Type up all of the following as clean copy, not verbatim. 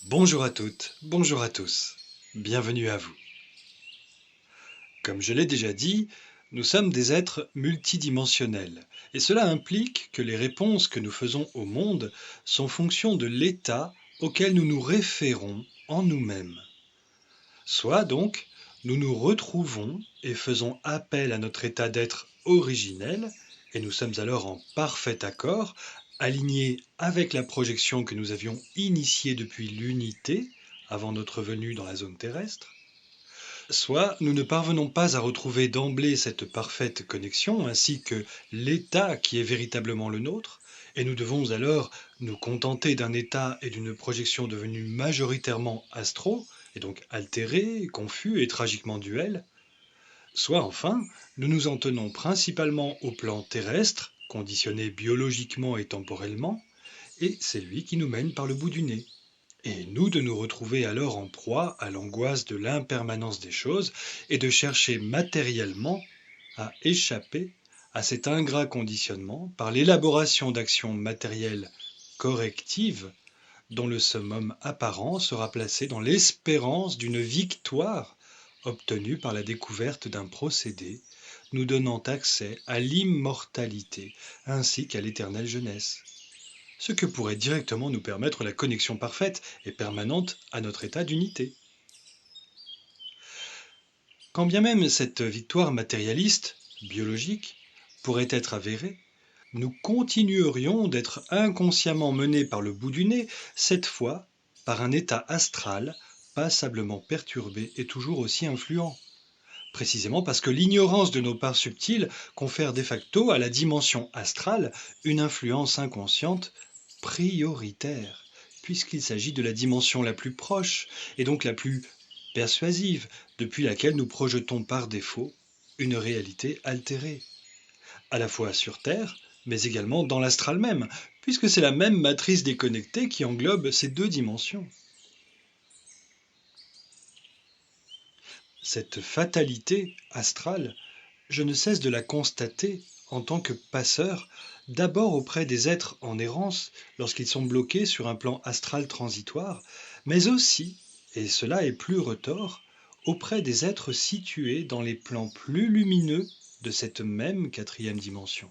Bonjour à toutes, bonjour à tous, bienvenue à vous. Comme je l'ai déjà dit, nous sommes des êtres multidimensionnels et cela implique que les réponses que nous faisons au monde sont fonction de l'état auquel nous nous référons en nous-mêmes. Soit donc, nous nous retrouvons et faisons appel à notre état d'être originel et nous sommes alors en parfait accord, alignés avec la projection que nous avions initiée depuis l'unité avant notre venue dans la zone terrestre. Soit nous ne parvenons pas à retrouver d'emblée cette parfaite connexion ainsi que l'état qui est véritablement le nôtre, et nous devons alors nous contenter d'un état et d'une projection devenus majoritairement astraux, et donc altérés, confus et tragiquement duels. Soit enfin, nous nous en tenons principalement au plan terrestre, conditionné biologiquement et temporellement, et c'est lui qui nous mène par le bout du nez. Et nous de nous retrouver alors en proie à l'angoisse de l'impermanence des choses et de chercher matériellement à échapper à cet ingrat conditionnement par l'élaboration d'actions matérielles correctives dont le summum apparent sera placé dans l'espérance d'une victoire obtenue par la découverte d'un procédé nous donnant accès à l'immortalité ainsi qu'à l'éternelle jeunesse, ce que pourrait directement nous permettre la connexion parfaite et permanente à notre état d'unité. Quand bien même cette victoire matérialiste, biologique, pourrait être avérée, nous continuerions d'être inconsciemment menés par le bout du nez, cette fois par un état astral passablement perturbé et toujours aussi influent. Précisément parce que l'ignorance de nos parts subtiles confère de facto à la dimension astrale une influence inconsciente prioritaire, puisqu'il s'agit de la dimension la plus proche et donc la plus persuasive, depuis laquelle nous projetons par défaut une réalité altérée, à la fois sur Terre, mais également dans l'astral même, puisque c'est la même matrice déconnectée qui englobe ces deux dimensions. Cette fatalité astrale, je ne cesse de la constater en tant que passeur, d'abord auprès des êtres en errance lorsqu'ils sont bloqués sur un plan astral transitoire, mais aussi, et cela est plus retors, auprès des êtres situés dans les plans plus lumineux de cette même quatrième dimension.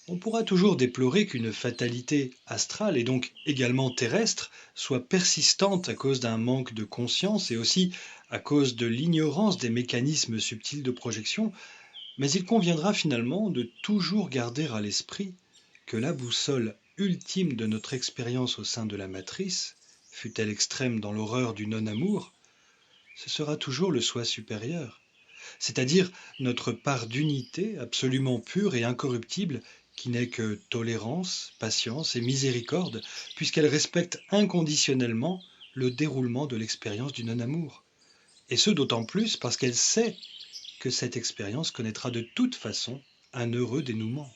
On pourra toujours déplorer qu'une fatalité astrale et donc également terrestre soit persistante à cause d'un manque de conscience et aussi à cause de l'ignorance des mécanismes subtils de projection, mais il conviendra finalement de toujours garder à l'esprit que la boussole ultime de notre expérience au sein de la matrice, fût-elle extrême dans l'horreur du non-amour, ce sera toujours le soi supérieur, c'est-à-dire notre part d'unité absolument pure et incorruptible qui n'est que tolérance, patience et miséricorde, puisqu'elle respecte inconditionnellement le déroulement de l'expérience du non-amour. Et ce d'autant plus parce qu'elle sait que cette expérience connaîtra de toute façon un heureux dénouement.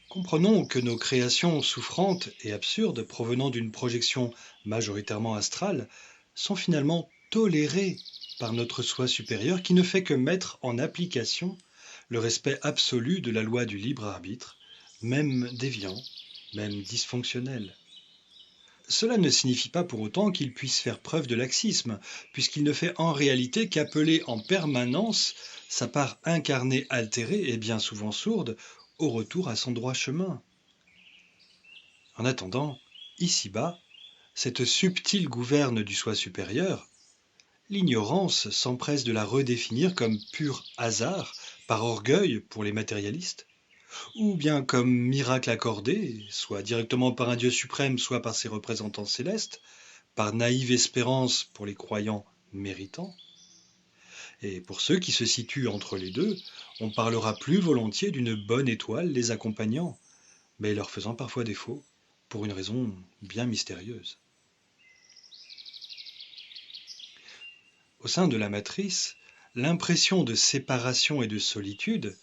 Comprenons que nos créations souffrantes et absurdes provenant d'une projection majoritairement astrale sont finalement tolérées par notre soi supérieur qui ne fait que mettre en application le respect absolu de la loi du libre arbitre, même déviant, même dysfonctionnel. Cela ne signifie pas pour autant qu'il puisse faire preuve de laxisme, puisqu'il ne fait en réalité qu'appeler en permanence sa part incarnée altérée et bien souvent sourde au retour à son droit chemin. En attendant, ici-bas, cette subtile gouverne du soi supérieur, l'ignorance s'empresse de la redéfinir comme pur hasard, par orgueil pour les matérialistes, ou bien comme miracle accordé, soit directement par un Dieu suprême, soit par ses représentants célestes, par naïve espérance pour les croyants méritants. Et pour ceux qui se situent entre les deux, on parlera plus volontiers d'une bonne étoile les accompagnant, mais leur faisant parfois défaut, pour une raison bien mystérieuse. Au sein de la matrice, l'impression de séparation et de solitude,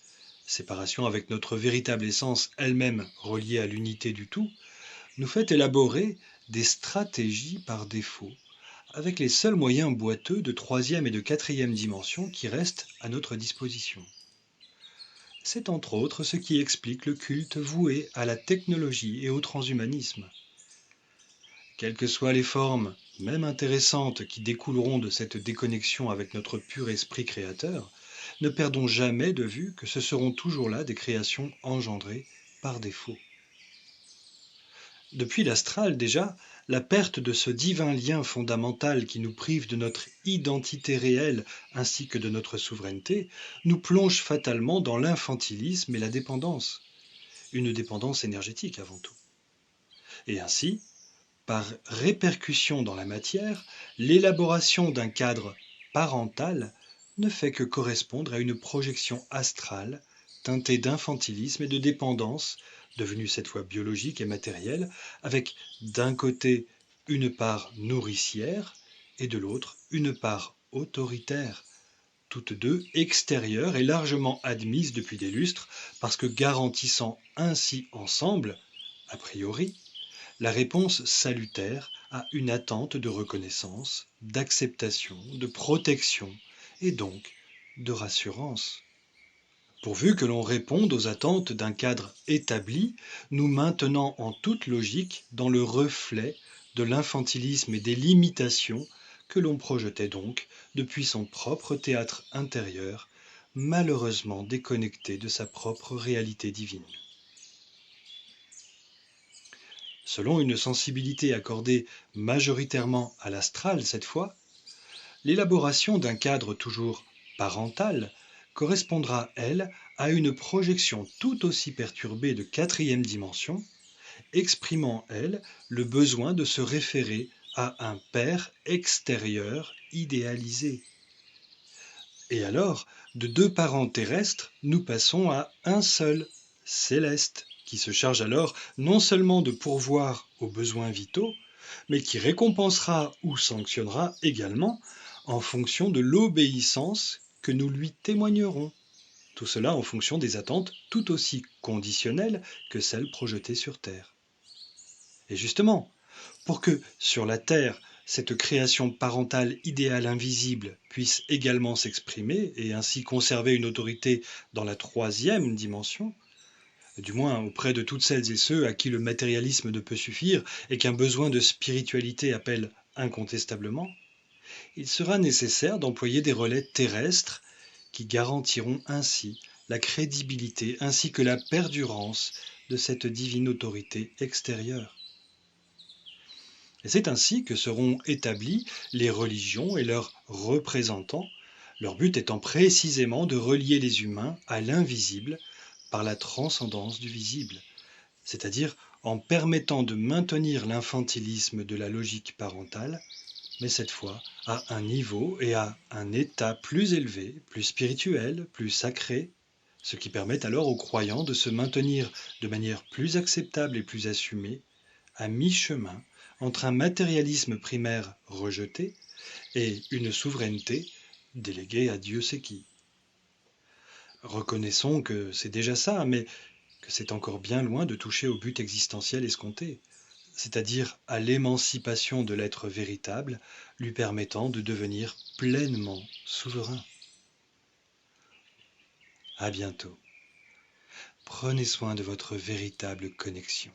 séparation avec notre véritable essence elle-même reliée à l'unité du tout, nous fait élaborer des stratégies par défaut, avec les seuls moyens boiteux de troisième et de quatrième dimension qui restent à notre disposition. C'est entre autres ce qui explique le culte voué à la technologie et au transhumanisme. quelles que soient les formes, même intéressantes, qui découleront de cette déconnexion avec notre pur esprit créateur, ne perdons jamais de vue que ce seront toujours là des créations engendrées par défaut. Depuis l'astral déjà, la perte de ce divin lien fondamental qui nous prive de notre identité réelle ainsi que de notre souveraineté, nous plonge fatalement dans l'infantilisme et la dépendance, une dépendance énergétique avant tout. Et ainsi, par répercussion dans la matière, l'élaboration d'un cadre parental ne fait que correspondre à une projection astrale teintée d'infantilisme et de dépendance, devenue cette fois biologique et matérielle, avec d'un côté une part nourricière et de l'autre une part autoritaire, toutes deux extérieures et largement admises depuis des lustres, parce que garantissant ainsi ensemble, a priori, la réponse salutaire à une attente de reconnaissance, d'acceptation, de protection et donc de rassurance. Pourvu que l'on réponde aux attentes d'un cadre établi, nous maintenant en toute logique dans le reflet de l'infantilisme et des limitations que l'on projetait donc depuis son propre théâtre intérieur, malheureusement déconnecté de sa propre réalité divine. Selon une sensibilité accordée majoritairement à l'astral cette fois, l'élaboration d'un cadre toujours parental correspondra, elle, à une projection tout aussi perturbée de quatrième dimension, exprimant, elle, le besoin de se référer à un père extérieur idéalisé. Et alors, de deux parents terrestres, nous passons à un seul, céleste, qui se charge alors non seulement de pourvoir aux besoins vitaux, mais qui récompensera ou sanctionnera également en fonction de l'obéissance que nous lui témoignerons. Tout cela en fonction des attentes tout aussi conditionnelles que celles projetées sur Terre. Et justement, pour que, sur la Terre, cette création parentale idéale invisible puisse également s'exprimer et ainsi conserver une autorité dans la troisième dimension, du moins auprès de toutes celles et ceux à qui le matérialisme ne peut suffire et qu'un besoin de spiritualité appelle incontestablement, il sera nécessaire d'employer des relais terrestres qui garantiront ainsi la crédibilité ainsi que la perdurance de cette divine autorité extérieure. Et c'est ainsi que seront établies les religions et leurs représentants, leur but étant précisément de relier les humains à l'invisible par la transcendance du visible, c'est-à-dire en permettant de maintenir l'infantilisme de la logique parentale, mais cette fois à un niveau et à un état plus élevé, plus spirituel, plus sacré, ce qui permet alors aux croyants de se maintenir de manière plus acceptable et plus assumée à mi-chemin entre un matérialisme primaire rejeté et une souveraineté déléguée à Dieu sait qui. Reconnaissons que c'est déjà ça, mais que c'est encore bien loin de toucher au but existentiel escompté, c'est-à-dire à l'émancipation de l'être véritable, lui permettant de devenir pleinement souverain. À bientôt. Prenez soin de votre véritable connexion.